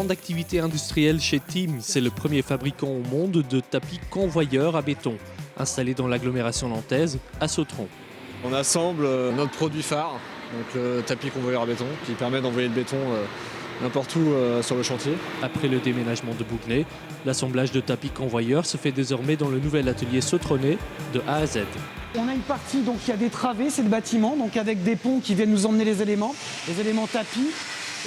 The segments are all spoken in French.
ans d'activité industrielle chez Team. C'est le premier fabricant au monde de tapis convoyeurs à béton, installé dans l'agglomération nantaise, à Sautron. On assemble notre produit phare, donc le tapis convoyeur à béton, qui permet d'envoyer le béton n'importe où sur le chantier. Après le déménagement de Bougnay, l'assemblage de tapis convoyeurs se fait désormais dans le nouvel atelier sautronais de A à Z. On a une partie, donc il y a des travées, c'est le bâtiment, donc avec des ponts qui viennent nous emmener les éléments tapis.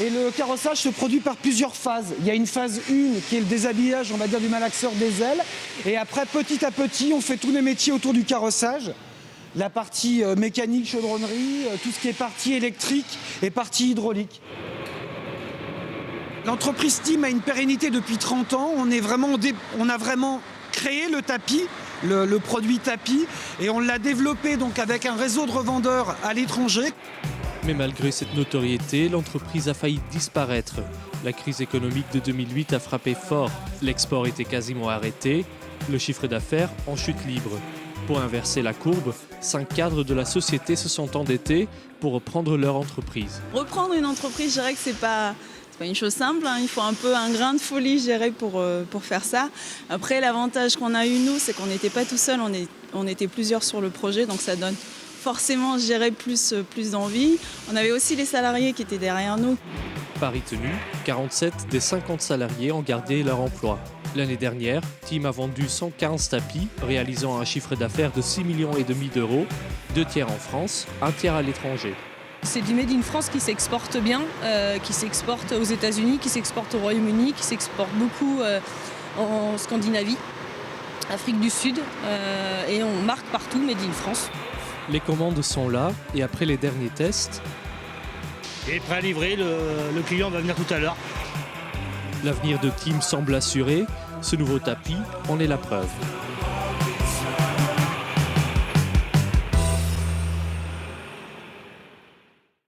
Et le carrossage se produit par plusieurs phases. Il y a une phase 1 qui est le déshabillage, on va dire, du malaxeur des ailes. Et après, petit à petit, on fait tous les métiers autour du carrossage. La partie mécanique, chaudronnerie, tout ce qui est partie électrique et partie hydraulique. L'entreprise Team a une pérennité depuis 30 ans. On a vraiment créé le tapis, le produit tapis, et on l'a développé donc avec un réseau de revendeurs à l'étranger. Mais malgré cette notoriété, l'entreprise a failli disparaître. La crise économique de 2008 a frappé fort. L'export était quasiment arrêté, le chiffre d'affaires en chute libre. Pour inverser la courbe, 5 cadres de la société se sont endettés pour reprendre leur entreprise. Reprendre une entreprise, je dirais que c'est pas une chose simple, hein. Il faut un peu un grain de folie, je dirais, pour faire ça. Après, l'avantage qu'on a eu, nous, c'est qu'on n'était pas tout seul, on était plusieurs sur le projet, donc ça donne forcément, je dirais, plus d'envie. On avait aussi les salariés qui étaient derrière nous. Pari tenu, 47 des 50 salariés ont gardé leur emploi. L'année dernière, Team a vendu 115 tapis, réalisant un chiffre d'affaires de 6,5 millions d'euros, 2 tiers en France, 1 tiers à l'étranger. C'est du Made in France qui s'exporte bien, qui s'exporte aux États-Unis, qui s'exporte au Royaume-Uni, qui s'exporte beaucoup en Scandinavie, Afrique du Sud, et on marque partout Made in France. Les commandes sont là et après les derniers tests, il est prêt à livrer, le client va venir tout à l'heure. L'avenir de Team semble assuré. Ce nouveau tapis en est la preuve.